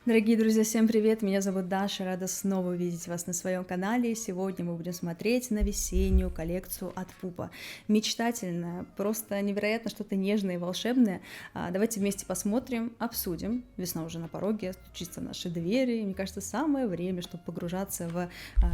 Дорогие друзья, всем привет! Меня зовут Даша, рада снова увидеть вас на своем канале. Сегодня мы будем смотреть на весеннюю коллекцию от Пупа. Мечтательная, просто невероятно что-то нежное и волшебное. Давайте вместе посмотрим, обсудим. Весна уже на пороге, стучится в наши двери. Мне кажется, самое время, чтобы погружаться в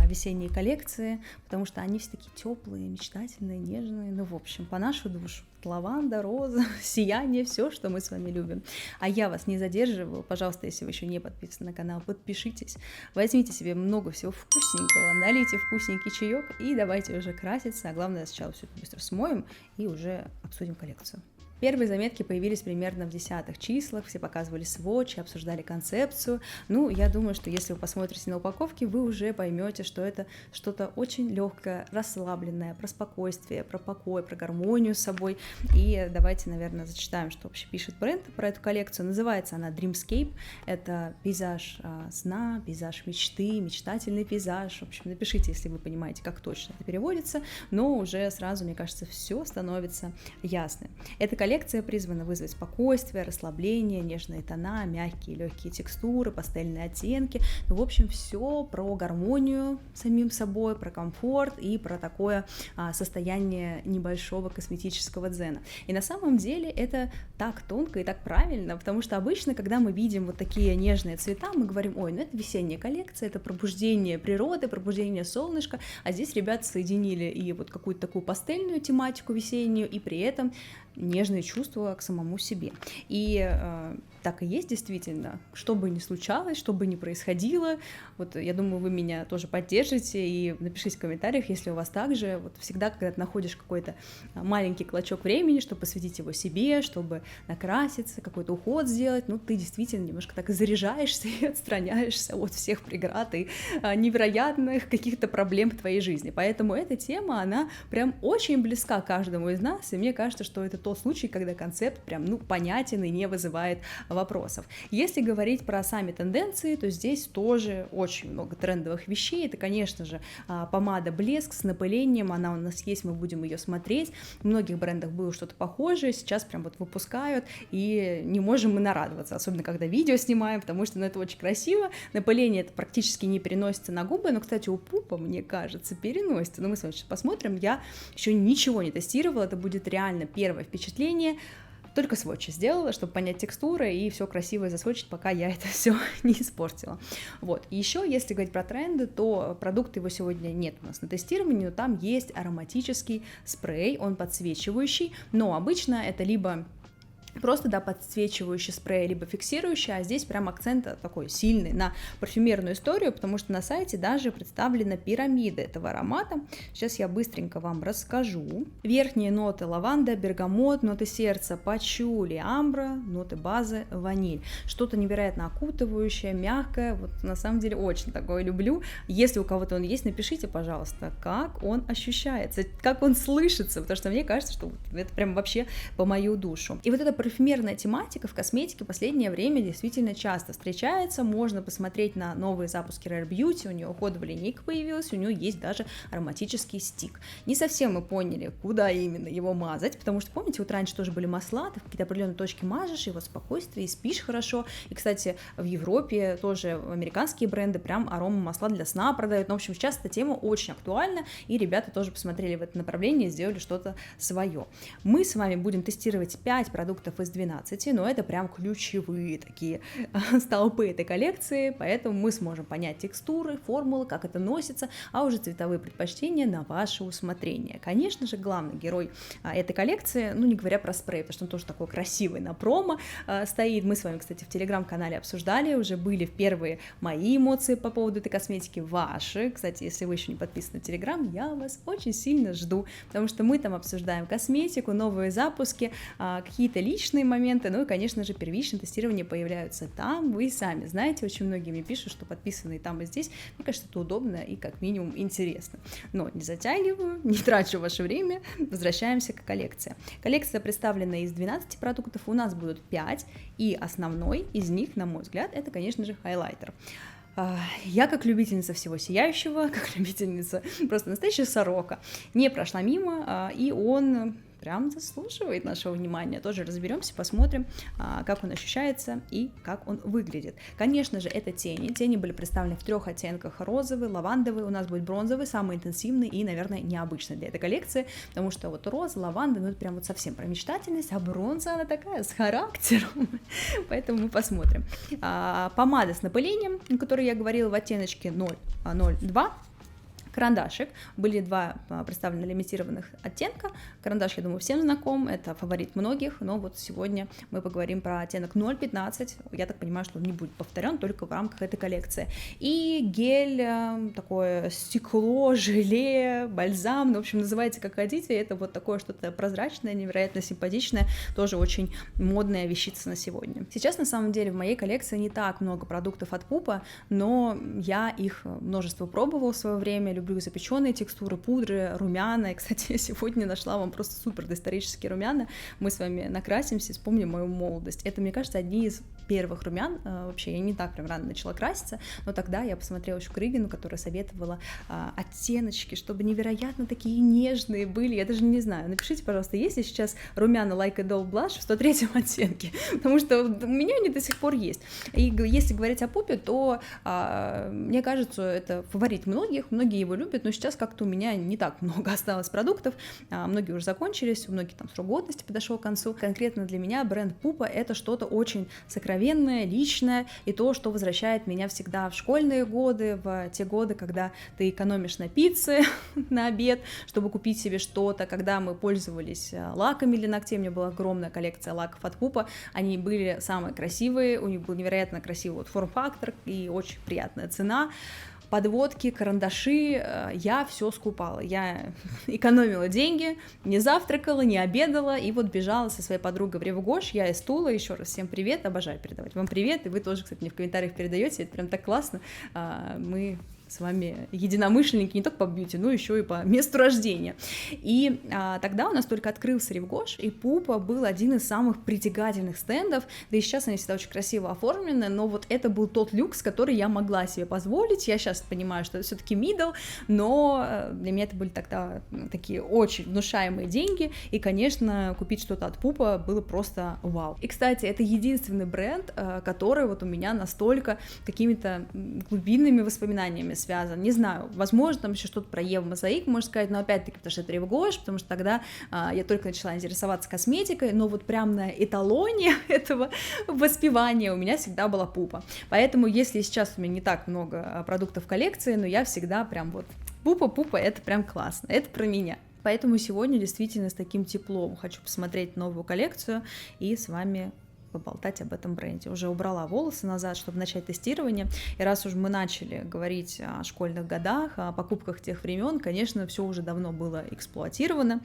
весенние коллекции, потому что они все такие теплые, мечтательные, нежные. Ну, в общем, по нашу душу. Лаванда, роза, сияние, все, что мы с вами любим. А я вас не задерживаю, пожалуйста, если вы еще не подписаны на канал, подпишитесь, возьмите себе много всего вкусненького, налейте вкусненький чаек и давайте уже краситься, а главное сначала все это быстро смоем и уже обсудим коллекцию. Первые заметки появились примерно в десятых числах, все показывали сводчи, обсуждали концепцию. Ну, я думаю, что если вы посмотрите на упаковки, вы уже поймете, что это что-то очень легкое, расслабленное, про спокойствие, про покой, про гармонию с собой. И давайте, наверное, зачитаем, что вообще пишет бренд про эту коллекцию. Называется она Dreamscape. Это пейзаж сна, пейзаж мечты, мечтательный пейзаж. В общем, напишите, если вы понимаете, как точно это переводится, но уже сразу, мне кажется, все становится ясным. Эта коллекция призвана вызвать спокойствие, расслабление, нежные тона, мягкие легкие текстуры, пастельные оттенки. Ну, в общем, все про гармонию с самим собой, про комфорт и про такое состояние небольшого косметического дзена. И на самом деле это так тонко и так правильно, потому что обычно, когда мы видим вот такие нежные цвета, мы говорим: ой, ну это весенняя коллекция, это пробуждение природы, пробуждение солнышка, а здесь ребята соединили и вот какую-то такую пастельную тематику весеннюю, и при этом нежные чувства к самому себе. И так и есть действительно, что бы ни случалось, что бы ни происходило, вот я думаю, вы меня тоже поддержите и напишите в комментариях, если у вас также, вот всегда, когда ты находишь какой-то маленький клочок времени, чтобы посвятить его себе, чтобы накраситься, какой-то уход сделать, ну, ты действительно немножко так заряжаешься и отстраняешься от всех преград и невероятных каких-то проблем в твоей жизни, поэтому эта тема, она прям очень близка каждому из нас, и мне кажется, что это тот случай, когда концепт прям, ну, понятен и не вызывает вопросов. Если говорить про сами тенденции, то здесь тоже очень много трендовых вещей. Это, конечно же, помада Блеск с напылением, она у нас есть, мы будем ее смотреть. В многих брендах было что-то похожее, сейчас прям вот выпускают, и не можем мы нарадоваться, особенно когда видео снимаем, потому что, ну, это очень красиво. Напыление это практически не переносится на губы, но, кстати, у Пупа, мне кажется, переносится. Но мы с вами сейчас посмотрим. Я еще ничего не тестировала, это будет реально первое впечатление. Только сводчи сделала, чтобы понять текстуры и все красиво засводчить, пока я это все не испортила. Вот. И еще, если говорить про тренды, то продукт его сегодня нет у нас на тестировании, но там есть ароматический спрей, он подсвечивающий, но обычно это либо просто, да, подсвечивающий спрей, либо фиксирующий, а здесь прям акцент такой сильный на парфюмерную историю, потому что на сайте даже представлена пирамида этого аромата. Сейчас я быстренько вам расскажу. Верхние ноты лаванда, бергамот, ноты сердца пачули, амбра, ноты базы ваниль. Что-то невероятно окутывающее, мягкое, вот на самом деле очень такое люблю. Если у кого-то он есть, напишите, пожалуйста, как он ощущается, как он слышится, потому что мне кажется, что это прям вообще по мою душу. И вот это парфюмерная тематика в косметике в последнее время действительно часто встречается. Можно посмотреть на новые запуски Rare Beauty, у нее уходовая линейка появилась, у нее есть даже ароматический стик. Не совсем мы поняли, куда именно его мазать, потому что, помните, вот раньше тоже были масла, ты в какие-то определенные точки мажешь, и вот спокойствие, и спишь хорошо. И, кстати, в Европе тоже американские бренды прям арома масла для сна продают. Но, в общем, сейчас эта тема очень актуальна, и ребята тоже посмотрели в это направление и сделали что-то свое. Мы с вами будем тестировать 5 продуктов из 12, но это прям ключевые такие столпы этой коллекции, поэтому мы сможем понять текстуры, формулы, как это носится, а уже цветовые предпочтения на ваше усмотрение. Конечно же, главный герой этой коллекции, ну, не говоря про спрей, потому что он тоже такой красивый на промо стоит. Мы с вами, кстати, в телеграм-канале обсуждали, уже были в первые мои эмоции по поводу этой косметики, ваши. Кстати, если вы еще не подписаны на телеграм, я вас очень сильно жду, потому что мы там обсуждаем косметику, новые запуски, какие-то личные моменты, ну и, конечно же, первичные тестирования появляются там. Вы сами знаете, очень многие мне пишут, что подписаны и там, и здесь. Мне кажется, это удобно и как минимум интересно. Но не затягиваю, не трачу ваше время, возвращаемся к коллекции. Коллекция представлена из 12 продуктов, у нас будут 5, и основной из них, на мой взгляд, это, конечно же, хайлайтер. Я, как любительница всего сияющего, как любительница просто настоящая сорока, не прошла мимо, и он прям заслуживает нашего внимания. Тоже разберемся, посмотрим, как он ощущается и как он выглядит. Конечно же, это тени. Тени были представлены в 3 оттенках: розовый, лавандовый, у нас будет бронзовый, самый интенсивный и, наверное, необычный для этой коллекции, потому что вот роза, лаванда, ну это прям вот совсем про мечтательность, а бронза она такая с характером, поэтому мы посмотрим. Помада с напылением, о которой я говорила, в оттеночке 002. Карандашик. Были 2 представлены лимитированных оттенка. Карандаш, я думаю, всем знаком, это фаворит многих, но вот сегодня мы поговорим про оттенок 015. Я так понимаю, что он не будет повторен только в рамках этой коллекции. И гель, такое стекло, желе, бальзам, ну, в общем, называйте как хотите, это вот такое что-то прозрачное, невероятно симпатичное, тоже очень модная вещица на сегодня. Сейчас, на самом деле, в моей коллекции не так много продуктов от Pupa, но я их множество пробовала в свое время, люблю запеченные текстуры, пудры, румяна. И, кстати, сегодня нашла вам просто супер доисторические румяна. Мы с вами накрасимся, вспомним мою молодость. Это, мне кажется, одни из первых румян. Вообще, я не так прям рано начала краситься, но тогда я посмотрела еще Крыгину, которая советовала оттеночки, чтобы невероятно такие нежные были. Я даже не знаю. Напишите, пожалуйста, есть ли сейчас румяна Like a Doll Blush в 103 оттенке, потому что у меня они до сих пор есть. И если говорить о Пупе, то мне кажется, это фаворит многих, многие его любят, но сейчас как-то у меня не так много осталось продуктов, многие уже закончились, у многих там срок годности подошел к концу. Конкретно для меня бренд Pupa это что-то очень сокровенное, личное, и то, что возвращает меня всегда в школьные годы, в те годы, когда ты экономишь на пицце на обед, чтобы купить себе что-то, когда мы пользовались лаками для ногтей, у меня была огромная коллекция лаков от Pupa, они были самые красивые, у них был невероятно красивый вот форм-фактор и очень приятная цена. Подводки, карандаши, я все скупала, я экономила деньги, не завтракала, не обедала, и вот бежала со своей подругой в Ревгош, я из Тула, еще раз всем привет, обожаю передавать вам привет, и вы тоже, кстати, мне в комментариях передаете, это прям так классно, мы с вами единомышленники не только по бьюти, но еще и по месту рождения. И тогда у нас только открылся Ревгош, и Pupa был один из самых притягательных стендов, да и сейчас они всегда очень красиво оформлены, но вот это был тот люкс, который я могла себе позволить. Я сейчас понимаю, что это все-таки middle, но для меня это были тогда такие очень внушаемые деньги, и, конечно, купить что-то от Pupa было просто вау. И, кстати, это единственный бренд, который вот у меня настолько какими-то глубинными воспоминаниями связан, не знаю, возможно, там еще что-то про Еву Мозаик, можно сказать, но опять-таки, потому что это Ревгош, потому что тогда я только начала интересоваться косметикой, но вот прям на эталоне этого воспевания у меня всегда была Pupa, поэтому если сейчас у меня не так много продуктов в коллекции, но я всегда прям вот Pupa, это прям классно, это про меня. Поэтому сегодня действительно с таким теплом хочу посмотреть новую коллекцию и с вами поболтать об этом бренде. Уже убрала волосы назад, чтобы начать тестирование. И раз уж мы начали говорить о школьных годах, о покупках тех времен, конечно, все уже давно было эксплуатировано,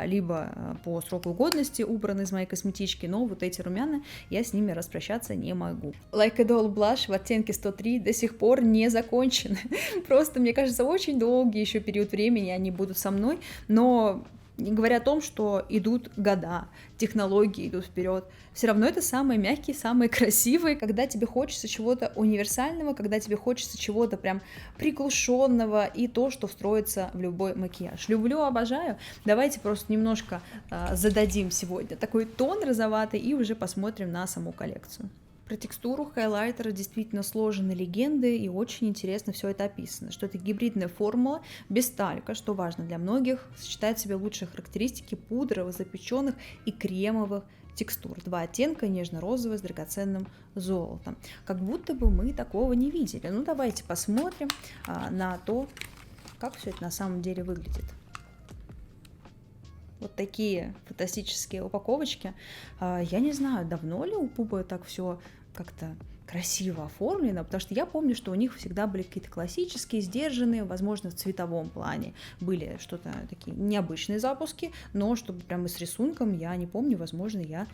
либо по сроку годности убраны из моей косметички, но вот эти румяна, я с ними распрощаться не могу. Like a Doll Blush в оттенке 103 до сих пор не закончены. Просто, мне кажется, очень долгий еще период времени они будут со мной, но не говоря о том, что идут года, технологии идут вперед, все равно это самые мягкие, самые красивые, когда тебе хочется чего-то универсального, когда тебе хочется чего-то прям приглушенного и то, что встроится в любой макияж. Люблю, обожаю. Давайте просто немножко зададим сегодня такой тон розоватый и уже посмотрим на саму коллекцию. Про текстуру хайлайтера действительно сложены легенды, и очень интересно все это описано, что это гибридная формула без талька, что важно для многих, сочетает в себе лучшие характеристики пудровых, запеченных и кремовых текстур. 2 оттенка, нежно-розовый с драгоценным золотом. Как будто бы мы такого не видели. Ну, давайте посмотрим на то, как все это на самом деле выглядит. Вот такие фантастические упаковочки. Я не знаю, давно ли у Pupa так все как-то красиво оформлено, потому что я помню, что у них всегда были какие-то классические, сдержанные, возможно, в цветовом плане были что-то такие необычные запуски, но чтобы прямо с рисунком, я не помню, возможно, я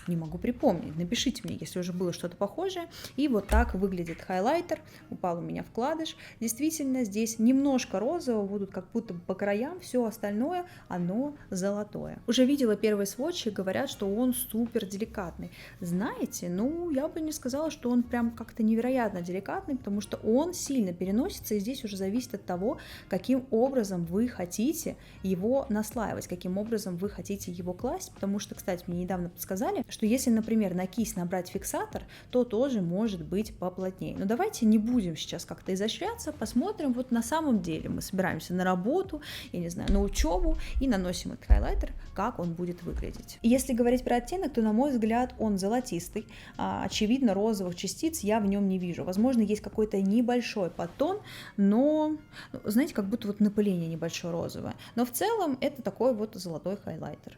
Не могу припомнить. Напишите мне, если уже было что-то похожее. И вот так выглядит хайлайтер. Упал у меня вкладыш. Действительно, здесь немножко розового, будут как будто по краям, все остальное, оно золотое. Уже видела первые сводчи, говорят, что он супер деликатный. Знаете, ну, я бы не сказала, что он прям как-то невероятно деликатный, потому что он сильно переносится, и здесь уже зависит от того, каким образом вы хотите его наслаивать, каким образом вы хотите его класть, потому что, кстати, мне недавно подсказали, что если, например, на кисть набрать фиксатор, то тоже может быть поплотнее. Но давайте не будем сейчас как-то изощряться, посмотрим, вот на самом деле мы собираемся на работу, я не знаю, на учебу и наносим этот хайлайтер, как он будет выглядеть. И если говорить про оттенок, то, на мой взгляд, он золотистый, очевидно, розовых частиц я в нем не вижу. Возможно, есть какой-то небольшой подтон, но, знаете, как будто вот напыление небольшое розовое. Но в целом это такой вот золотой хайлайтер.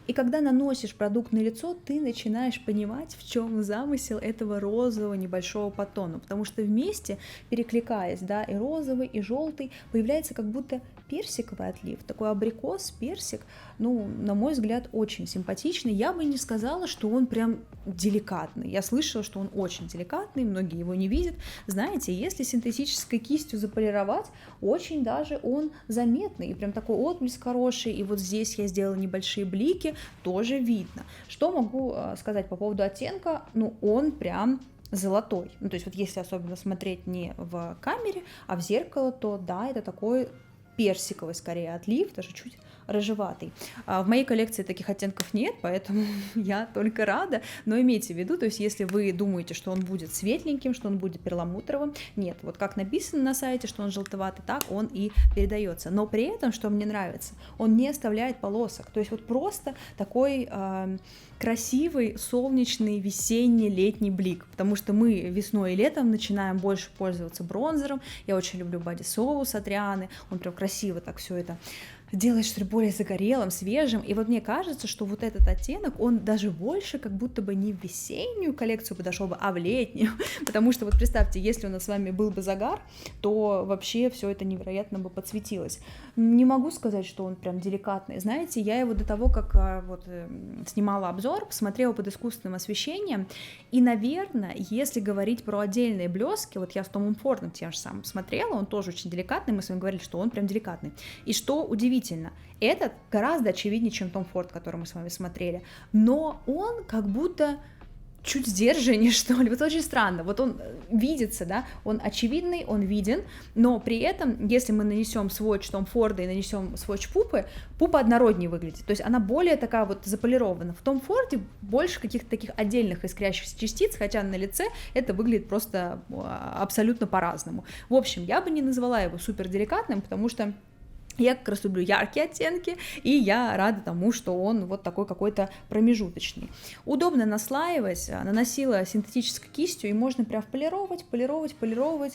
И когда наносишь продукт на лицо, ты начинаешь понимать, в чем замысел этого розового небольшого подтона, потому что вместе, перекликаясь, да, и розовый, и желтый, появляется как будто персиковый отлив, такой абрикос, персик, ну, на мой взгляд, очень симпатичный. Я бы не сказала, что он прям деликатный. Я слышала, что он очень деликатный, многие его не видят. Знаете, если синтетической кистью заполировать, очень даже он заметный, и прям такой отблеск хороший, и вот здесь я сделала небольшие блики, тоже видно. Что могу сказать по поводу оттенка? Ну, он прям золотой. Ну, то есть вот если особенно смотреть не в камере, а в зеркало, то да, это такой персиковый скорее отлив, даже чуть рыжеватый. В моей коллекции таких оттенков нет, поэтому я только рада, но имейте в виду, то есть если вы думаете, что он будет светленьким, что он будет перламутровым, нет, вот как написано на сайте, что он желтоватый, так он и передается, но при этом, что мне нравится, он не оставляет полосок, то есть вот просто такой красивый, солнечный, весенний, летний блик, потому что мы весной и летом начинаем больше пользоваться бронзером, я очень люблю Body Soul от Рианы, он прям красиво так все это делает, что ли, более загорелым, свежим, и вот мне кажется, что вот этот оттенок, он даже больше как будто бы не в весеннюю коллекцию подошел бы, а в летнюю, потому что вот представьте, если у нас с вами был бы загар, то вообще все это невероятно бы подсветилось. Не могу сказать, что он прям деликатный, знаете, я его до того, как вот снимала обзор, посмотрела под искусственным освещением, и, наверное, если говорить про отдельные блески, вот я с Томом Фордом тем же самым смотрела, он тоже очень деликатный, мы с вами говорили, что он прям деликатный, и что удивительно, этот гораздо очевиднее, чем Том Форд, который мы с вами смотрели, но он как будто чуть сдержаннее, что ли, вот очень странно, вот он видится, да, он очевидный, он виден, но при этом, если мы нанесем сводч Том Форда и нанесем сводч Пупы, Пупа однороднее выглядит, то есть она более такая вот заполирована, в Том Форде больше каких-то таких отдельных искрящихся частиц, хотя на лице это выглядит просто абсолютно по-разному. В общем, я бы не назвала его супер деликатным, потому что я как раз люблю яркие оттенки, и я рада тому, что он вот такой какой-то промежуточный. Удобно наслаивать, наносила синтетической кистью, и можно прям полировать.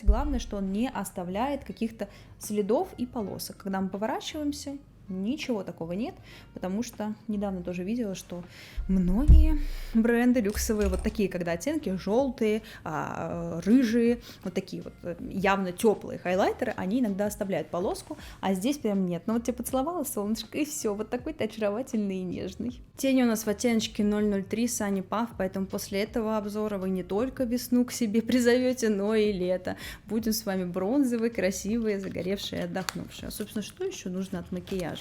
Главное, что он не оставляет каких-то следов и полосок. Когда мы поворачиваемся, ничего такого нет, потому что недавно тоже видела, что многие бренды люксовые, вот такие, когда оттенки желтые, рыжие, вот такие вот явно теплые хайлайтеры, они иногда оставляют полоску, а здесь прям нет. Но вот тебе поцеловала солнышко, и все, вот такой ты очаровательный и нежный. Тени у нас в оттеночке 003 Sunny Puff, поэтому после этого обзора вы не только весну к себе призовете, но и лето. Будем с вами бронзовые, красивые, загоревшие, отдохнувшие. А, собственно, что еще нужно от макияжа?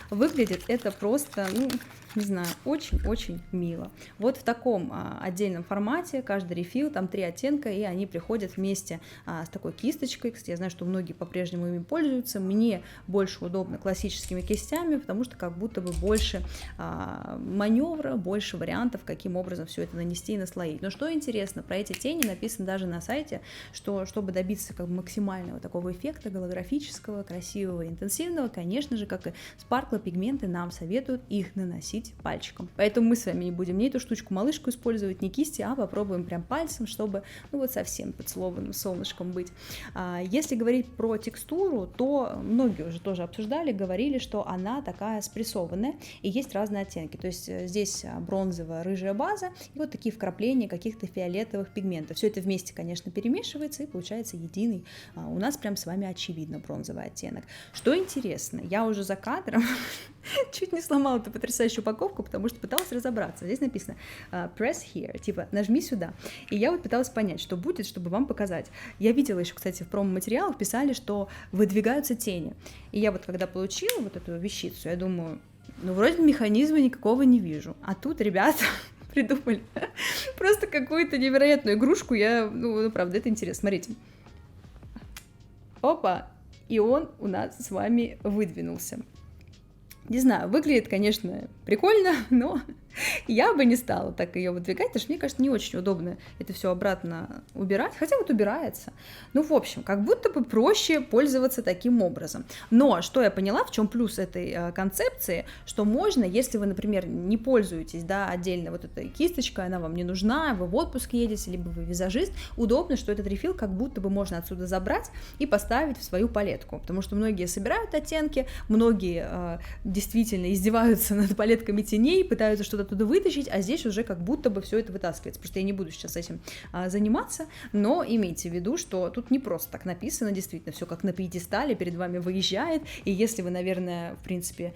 Выглядит это просто, ну, не знаю, очень-очень мило. Вот в таком отдельном формате, каждый рефил, там 3 оттенка, и они приходят вместе с такой кисточкой. Кстати, я знаю, что многие по-прежнему ими пользуются. Мне больше удобно классическими кистями, потому что как будто бы больше маневра, больше вариантов, каким образом все это нанести и наслоить. Но что интересно, про эти тени написано даже на сайте, что чтобы добиться как бы максимального такого эффекта голографического, красивого, интенсивного, конечно же, как и спарклы, пигменты, нам советуют их наносить пальчиком. Поэтому мы с вами не будем ни эту штучку-малышку использовать, ни кисти, а попробуем прям пальцем, чтобы, ну вот совсем поцелованным солнышком быть. Если говорить про текстуру, то многие уже тоже обсуждали, говорили, что она такая спрессованная, и есть разные оттенки. То есть здесь бронзовая, рыжая база, и вот такие вкрапления каких-то фиолетовых пигментов. Все это вместе, конечно, перемешивается, и получается единый. У нас прям с вами очевидно бронзовый оттенок. Что интересно, я уже кадром, чуть не сломала эту потрясающую упаковку, потому что пыталась разобраться. Здесь написано press here, типа нажми сюда. И я вот пыталась понять, что будет, чтобы вам показать. Я видела еще, кстати, в промо-материалах писали, что выдвигаются тени. И я вот когда получила вот эту вещицу, я думаю, ну вроде механизма никакого не вижу. А тут ребята придумали просто какую-то невероятную игрушку. Ну правда, это интересно. Смотрите. Опа! И он у нас с вами выдвинулся. Не знаю, выглядит, конечно, прикольно, но я бы не стала так ее выдвигать, потому что мне кажется, не очень удобно это все обратно убирать, хотя вот убирается. Ну, в общем, как будто бы проще пользоваться таким образом. Но что я поняла, в чем плюс этой концепции, что можно, если вы, например, не пользуетесь, да, отдельно вот этой кисточкой, она вам не нужна, вы в отпуск едете, либо вы визажист, удобно, что этот рефил как будто бы можно отсюда забрать и поставить в свою палетку, потому что многие собирают оттенки, многие действительно издеваются над палетками теней, пытаются что-то оттуда вытащить, а здесь уже как будто бы все это вытаскивается. Просто я не буду сейчас этим заниматься, но имейте в виду, что тут не просто так написано, действительно, все как на пьедестале перед вами выезжает, и если вы, наверное, в принципе,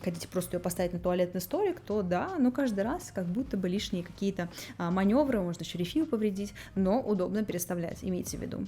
хотите просто ее поставить на туалетный столик, то да, но каждый раз как будто бы лишние какие-то маневры, можно еще рефил повредить, но удобно переставлять, имейте в виду.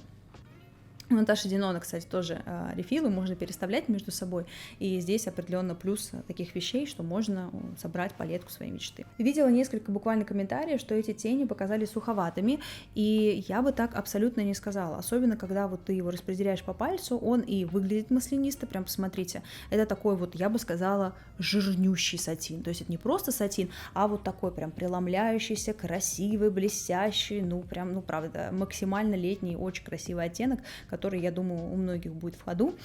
У Наташи Динона, кстати, тоже рефилы можно переставлять между собой, и здесь определенно плюс таких вещей, что можно собрать палетку своей мечты. Видела несколько буквально комментариев, что эти тени показались суховатыми, и я бы так абсолютно не сказала, особенно когда вот ты его распределяешь по пальцу, он и выглядит маслянисто, прям посмотрите, это такой вот, я бы сказала, жирнющий сатин, то есть это не просто сатин, а вот такой прям преломляющийся, красивый, блестящий, ну прям, ну правда, максимально летний, очень красивый оттенок, который, я думаю, у многих будет в ходу,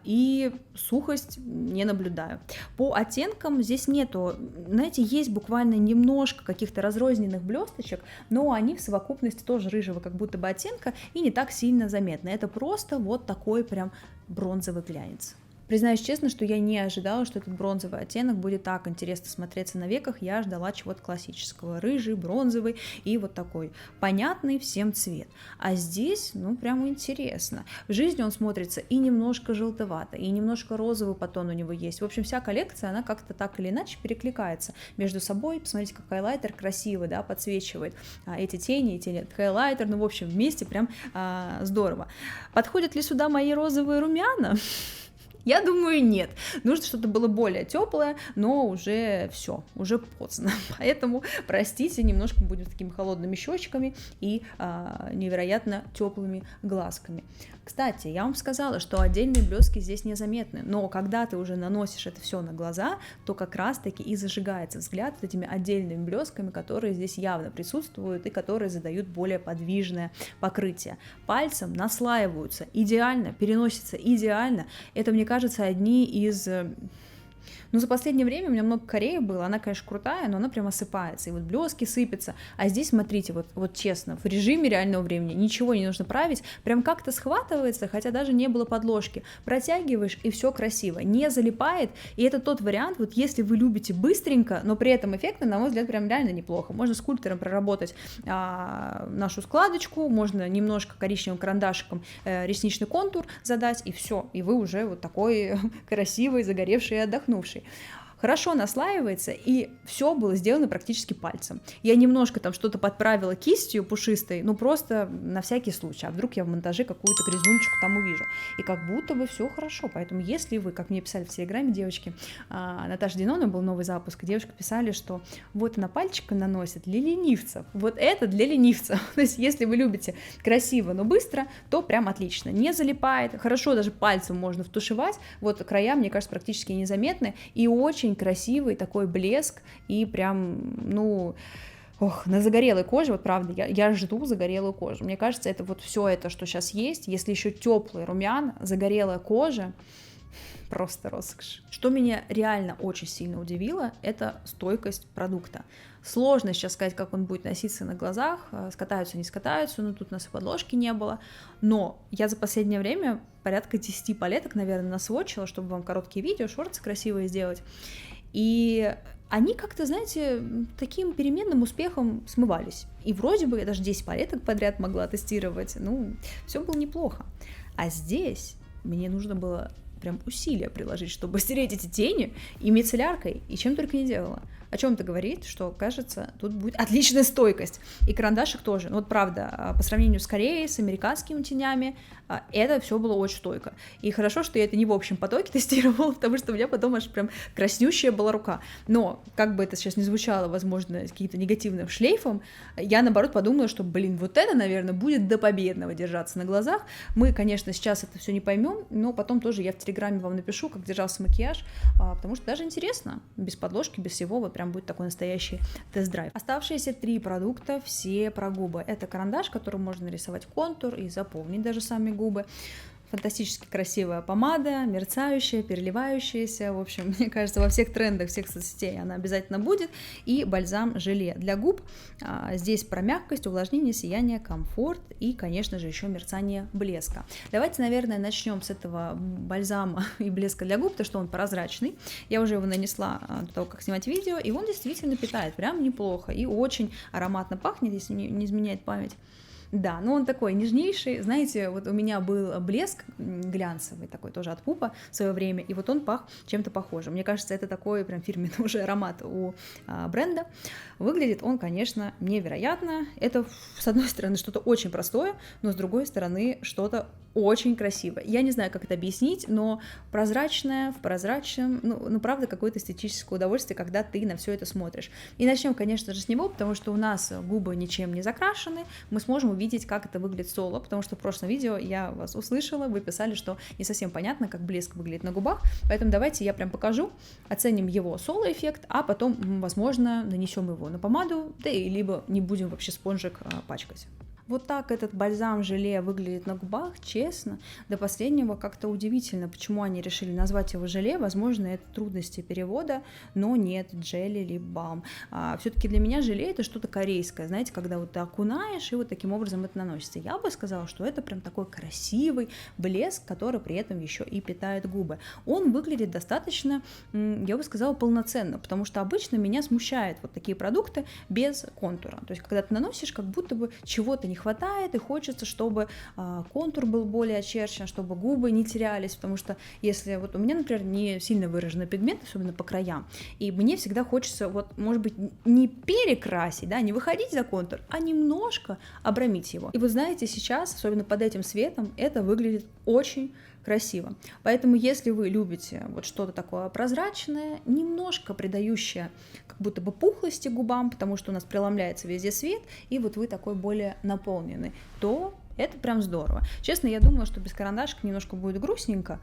и сухость не наблюдаю. По оттенкам здесь нету, знаете, есть буквально немножко каких-то разрозненных блесточек, но они в совокупности тоже рыжего как будто бы оттенка и не так сильно заметны. Это просто вот такой прям бронзовый глянец. Признаюсь честно, что я не ожидала, что этот бронзовый оттенок будет так интересно смотреться на веках, я ждала чего-то классического, рыжий, бронзовый и вот такой понятный всем цвет, а здесь, ну, прямо интересно, в жизни он смотрится и немножко желтовато, и немножко розовый потон у него есть, в общем, вся коллекция, она как-то так или иначе перекликается между собой, посмотрите, как хайлайтер красивый, да, подсвечивает эти тени, хайлайтер, ну, в общем, вместе прям здорово. Подходят ли сюда мои розовые румяна? Я думаю, нет. Нужно что-то было более теплое, но уже все, уже поздно. Поэтому, простите, немножко будем такими холодными щечками и невероятно теплыми глазками. Кстати, я вам сказала, что отдельные блески здесь незаметны, но когда ты уже наносишь это все на глаза, то как раз-таки и зажигается взгляд вот этими отдельными блесками, которые здесь явно присутствуют и которые задают более подвижное покрытие. Пальцем наслаиваются идеально, переносятся идеально. Это, мне кажется, одни из... Ну, за последнее время у меня много Кореи было, она, конечно, крутая, но она прям осыпается, и вот блески сыпятся, а здесь, смотрите, вот честно, в режиме реального времени ничего не нужно править, прям как-то схватывается, хотя даже не было подложки, протягиваешь, и все красиво, не залипает, и это тот вариант, вот если вы любите быстренько, но при этом эффектно, на мой взгляд, прям реально неплохо, можно скульптором проработать нашу складочку, можно немножко коричневым карандашиком ресничный контур задать, и все, и вы уже вот такой красивый, загоревший и отдохнувший. Хорошо наслаивается, и все было сделано практически пальцем. Я немножко там что-то подправила кистью пушистой, ну просто на всякий случай, а вдруг я в монтаже какую-то грязнулечку там увижу. И как будто бы все хорошо, поэтому если вы, как мне писали в Телеграме девочки, Наташа Динона был новый запуск, девушки писали, что вот она пальчиком наносит для ленивцев, вот это для ленивцев. То есть если вы любите красиво, но быстро, то прям отлично, не залипает, хорошо даже пальцем можно втушевать, вот края, мне кажется, практически незаметны, и очень красивый такой блеск, и прям, ну, на загорелой коже, вот правда, я жду загорелую кожу. Мне кажется, это вот все это, что сейчас есть, если еще теплый румян, загорелая кожа, просто роскошь. Что меня реально очень сильно удивило, это стойкость продукта. Сложно сейчас сказать, как он будет носиться на глазах, скатаются, не скатаются, но тут у нас и подложки не было, но я за последнее время порядка 10 палеток, наверное, насвочила, чтобы вам короткие видео, шорты красивые сделать, и они как-то, знаете, таким переменным успехом смывались, и вроде бы я даже 10 палеток подряд могла тестировать, ну, все было неплохо, а здесь мне нужно было прям усилия приложить, чтобы стереть эти тени, и мицелляркой, и чем только не делала. О чем это говорит? Что, кажется, тут будет отличная стойкость. И карандашик тоже. Ну вот правда, по сравнению с Кореей, с американскими тенями, это все было очень стойко. И хорошо, что я это не в общем потоке тестировала, потому что у меня потом аж прям краснющая была рука. Но, как бы это сейчас не звучало, возможно, каким-то негативным шлейфом, я, наоборот, подумала, что, вот это, наверное, будет до победного держаться на глазах. Мы, конечно, сейчас это все не поймем, но потом тоже я в Телеграме вам напишу, как держался макияж, потому что даже интересно, без подложки, без всего, вот прям будет такой настоящий тест-драйв. Оставшиеся 3 продукта все про губы. Это карандаш, которым можно нарисовать контур и заполнить даже сами губы. Фантастически красивая помада, мерцающая, переливающаяся. В общем, мне кажется, во всех трендах всех соцсетей она обязательно будет. И бальзам-желе для губ. Здесь про мягкость, увлажнение, сияние, комфорт и, конечно же, еще мерцание блеска. Давайте, наверное, начнем с этого бальзама и блеска для губ, потому что он прозрачный. Я уже его нанесла до того, как снимать видео, и он действительно питает прям неплохо и очень ароматно пахнет, если не изменяет память. Да, но он такой нежнейший, знаете, вот у меня был блеск глянцевый такой тоже от Пупа в свое время, и вот он пах чем-то похожим. Мне кажется, это такой прям фирменный уже аромат у бренда. Выглядит он, конечно, невероятно. Это, с одной стороны, что-то очень простое, но с другой стороны, что-то очень красивое. Я не знаю, как это объяснить, но прозрачное в прозрачном, ну правда, какое-то эстетическое удовольствие, когда ты на все это смотришь. И начнем, конечно же, с него, потому что у нас губы ничем не закрашены, мы сможем увидеть, как это выглядит соло, потому что в прошлом видео я вас услышала, вы писали, что не совсем понятно, как блеск выглядит на губах, поэтому давайте я прям покажу, оценим его соло-эффект, а потом, возможно, нанесем его на помаду, да и либо не будем вообще спонжик пачкать. Вот так этот бальзам-желе выглядит на губах, честно, до последнего как-то удивительно, почему они решили назвать его желе, возможно, это трудности перевода, но нет, джели или балм. Все-таки для меня желе это что-то корейское, знаете, когда вот ты окунаешь и вот таким образом это наносится. Я бы сказала, что это прям такой красивый блеск, который при этом еще и питает губы. Он выглядит достаточно, я бы сказала, полноценно, потому что обычно меня смущают вот такие продукты без контура, то есть когда ты наносишь, как будто бы чего-то не хватает, и хочется, чтобы контур был более очерчен, чтобы губы не терялись, потому что если вот у меня, например, не сильно выраженный пигмент, особенно по краям, и мне всегда хочется, вот, может быть, не перекрасить, да, не выходить за контур, а немножко обрамить его. И вы знаете, сейчас, особенно под этим светом, это выглядит очень красиво. Поэтому, если вы любите вот что-то такое прозрачное, немножко придающее как будто бы пухлости губам, потому что у нас преломляется везде свет, и вот вы такой более наполненный, то это прям здорово. Честно, я думала, что без карандашика немножко будет грустненько,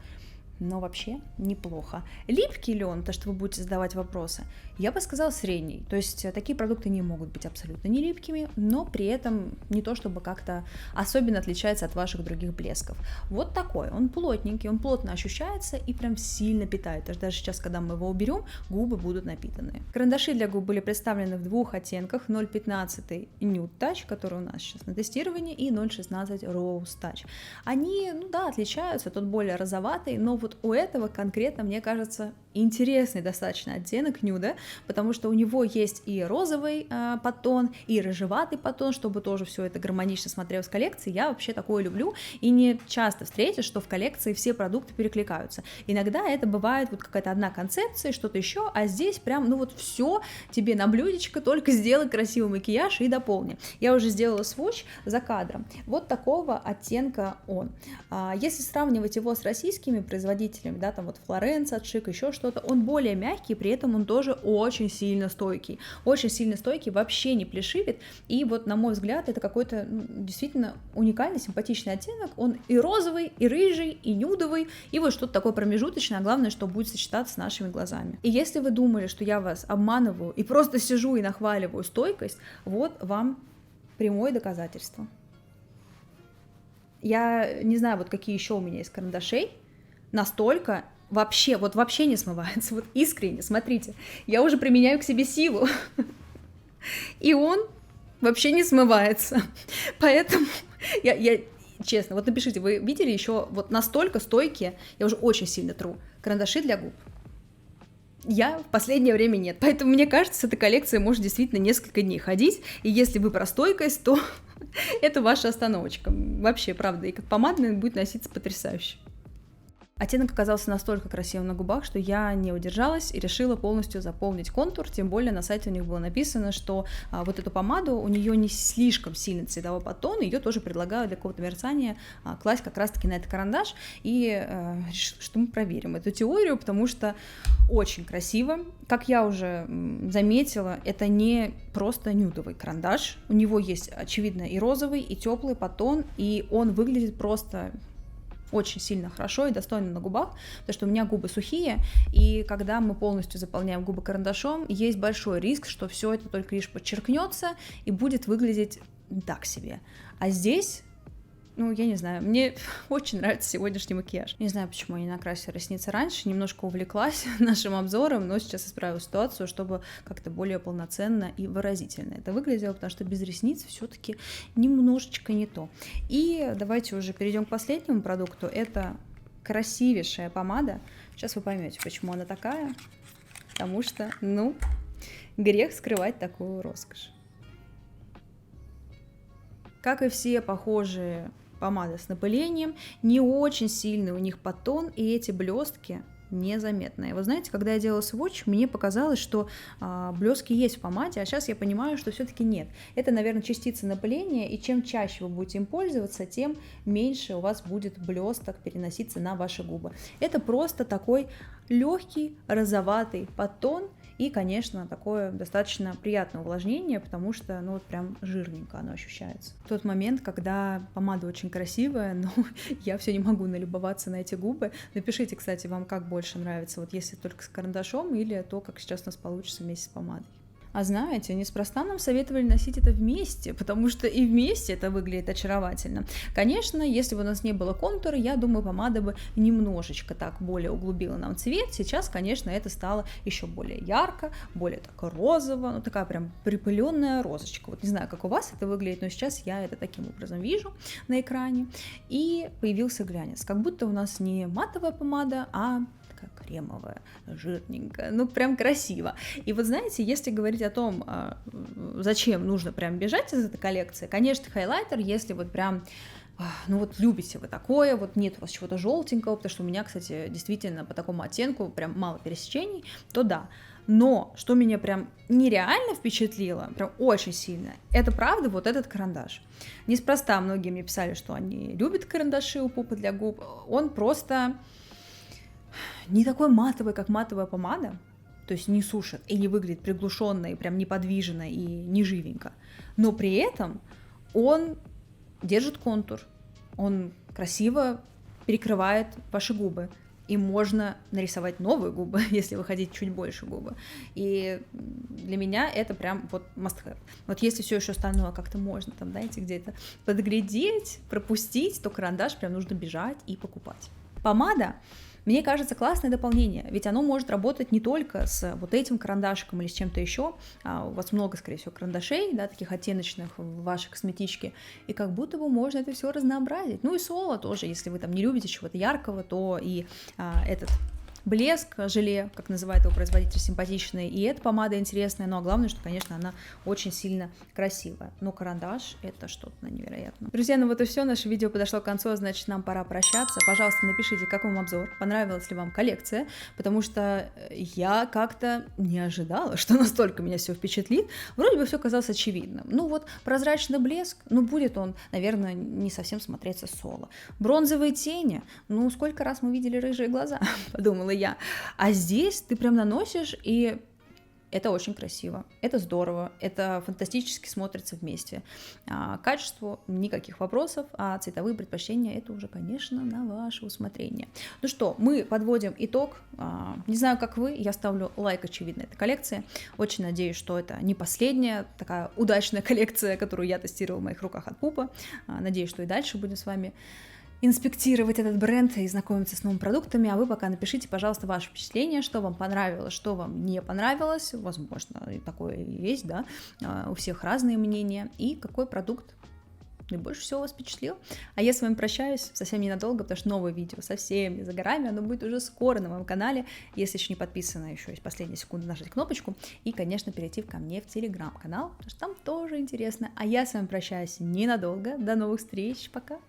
но вообще неплохо. Липкий ли он, то что вы будете задавать вопросы? Я бы сказала средний, то есть такие продукты не могут быть абсолютно не липкими, но при этом не то чтобы как-то особенно отличается от ваших других блесков. Вот такой, он плотненький, он плотно ощущается и прям сильно питает, даже сейчас, когда мы его уберем, губы будут напитанные. Карандаши для губ были представлены в 2 оттенках: 0,15 Nude Touch, который у нас сейчас на тестировании, и 0,16 Rose Touch. Они, ну да, отличаются, тот более розоватый, но вот у этого конкретно, мне кажется, интересный достаточно оттенок нюда, потому что у него есть и розовый подтон, и рыжеватый подтон, чтобы тоже все это гармонично смотрелось в коллекции. Я вообще такое люблю, и не часто встретишь, что в коллекции все продукты перекликаются. Иногда это бывает вот какая-то одна концепция, что-то еще, а здесь прям, ну вот все тебе на блюдечко, только сделай красивый макияж и дополни. Я уже сделала свотч за кадром. Вот такого оттенка он. Если сравнивать его с российскими производителями, да, там вот Флоренс от Шик, еще что-то, он более мягкий, при этом он тоже очень сильно стойкий, вообще не плешивит, и вот, на мой взгляд, это какой-то действительно уникальный, симпатичный оттенок, он и розовый, и рыжий, и нюдовый, и вот что-то такое промежуточное, а главное, что будет сочетаться с нашими глазами. И если вы думали, что я вас обманываю и просто сижу и нахваливаю стойкость, вот вам прямое доказательство. Я не знаю, вот какие еще у меня есть карандашей, настолько вообще не смывается, вот искренне, смотрите, я уже применяю к себе силу, и он вообще не смывается, поэтому я честно, вот напишите, вы видели еще вот настолько стойкие, я уже очень сильно тру, карандаши для губ? Я в последнее время нет, поэтому мне кажется, эта коллекция может действительно несколько дней ходить, и если вы про стойкость, то это ваша остановочка, вообще, правда, и как помадная будет носиться потрясающе. Оттенок оказался настолько красивым на губах, что я не удержалась и решила полностью заполнить контур, тем более на сайте у них было написано, что вот эту помаду, у нее не слишком сильный цветовой подтон, ее тоже предлагают для какого-то мерцания класть как раз-таки на этот карандаш, и что мы проверим эту теорию, потому что очень красиво. Как я уже заметила, это не просто нюдовый карандаш, у него есть, очевидно, и розовый, и теплый подтон, и он выглядит просто очень сильно хорошо и достойно на губах, потому что у меня губы сухие, и когда мы полностью заполняем губы карандашом, есть большой риск, что все это только лишь подчеркнется и будет выглядеть так себе. А здесь, я не знаю, мне очень нравится сегодняшний макияж. Не знаю, почему я не накрасила ресницы раньше, немножко увлеклась нашим обзором, но сейчас исправила ситуацию, чтобы как-то более полноценно и выразительно это выглядело, потому что без ресниц все-таки немножечко не то. И давайте уже перейдем к последнему продукту. Это красивейшая помада. Сейчас вы поймете, почему она такая, потому что, грех скрывать такую роскошь. Как и все похожие помады с напылением, не очень сильный у них подтон, и эти блестки незаметные. Вы знаете, когда я делала свотч, мне показалось, что блестки есть в помаде, а сейчас я понимаю, что все-таки нет. Это, наверное, частицы напыления, и чем чаще вы будете им пользоваться, тем меньше у вас будет блесток переноситься на ваши губы. Это просто такой легкий розоватый подтон, и, конечно, такое достаточно приятное увлажнение, потому что, прям жирненько оно ощущается. В тот момент, когда помада очень красивая, но я все не могу налюбоваться на эти губы. Напишите, кстати, вам как больше нравится, вот если только с карандашом или то, как сейчас у нас получится вместе с помадой. А знаете, неспроста нам советовали носить это вместе, потому что и вместе это выглядит очаровательно. Конечно, если бы у нас не было контура, я думаю, помада бы немножечко так более углубила нам цвет. Сейчас, конечно, это стало еще более ярко, более так розово, такая прям припыленная розочка. Вот не знаю, как у вас это выглядит, но сейчас я это таким образом вижу на экране. И появился глянец, как будто у нас не матовая помада, а кремовая, жирненькая, прям красиво. И вот знаете, если говорить о том, зачем нужно прям бежать из этой коллекции, конечно, хайлайтер, если вот прям любите вы такое, вот нет у вас чего-то желтенького, потому что у меня, кстати, действительно по такому оттенку прям мало пересечений, то да. Но что меня прям нереально впечатлило, прям очень сильно, это правда вот этот карандаш. Неспроста многие мне писали, что они любят карандаши у Пупа для губ, он просто не такой матовый, как матовая помада, то есть не сушит и не выглядит приглушенно и прям неподвижно и не живенько, но при этом он держит контур, он красиво перекрывает ваши губы, и можно нарисовать новые губы, если вы хотите чуть больше губы. И для меня это прям вот must have. Вот если все еще остальное как-то можно там, знаете, где-то подглядеть, пропустить, то карандаш прям нужно бежать и покупать. Помада, мне кажется, классное дополнение, ведь оно может работать не только с вот этим карандашиком или с чем-то еще, у вас много, скорее всего, карандашей, да, таких оттеночных в вашей косметичке, и как будто бы можно это все разнообразить. И соло тоже, если вы там не любите чего-то яркого, то и этот блеск, желе, как называет его производитель, симпатичный, и эта помада интересная, но главное, что, конечно, она очень сильно красивая, но карандаш — это что-то невероятное. Друзья, вот и все, наше видео подошло к концу, значит, нам пора прощаться. Пожалуйста, напишите, как вам обзор, понравилась ли вам коллекция, потому что я как-то не ожидала, что настолько меня все впечатлит. Вроде бы все казалось очевидным. Прозрачный блеск, будет он, наверное, не совсем смотреться соло. Бронзовые тени, сколько раз мы видели рыжие глаза, подумала я. А здесь ты прям наносишь, и это очень красиво, это здорово, это фантастически смотрится вместе. Качеству никаких вопросов, а цветовые предпочтения — это уже, конечно, на ваше усмотрение. Ну что, мы подводим итог. Не знаю, как вы, я ставлю лайк, очевидно, этой коллекции. Очень надеюсь, что это не последняя такая удачная коллекция, которую я тестировала в моих руках от Пупа. Надеюсь, что и дальше будем с вами инспектировать этот бренд и знакомиться с новыми продуктами, а вы пока напишите, пожалуйста, ваши впечатления, что вам понравилось, что вам не понравилось, возможно, и такое есть, да, у всех разные мнения, и какой продукт наибольше всего вас впечатлил. А я с вами прощаюсь совсем ненадолго, потому что новое видео совсем не за горами, оно будет уже скоро на моем канале. Если еще не подписаны, еще есть последние секунды нажать кнопочку и, конечно, перейти ко мне в телеграм-канал, потому что там тоже интересно. А я с вами прощаюсь ненадолго. До новых встреч, пока!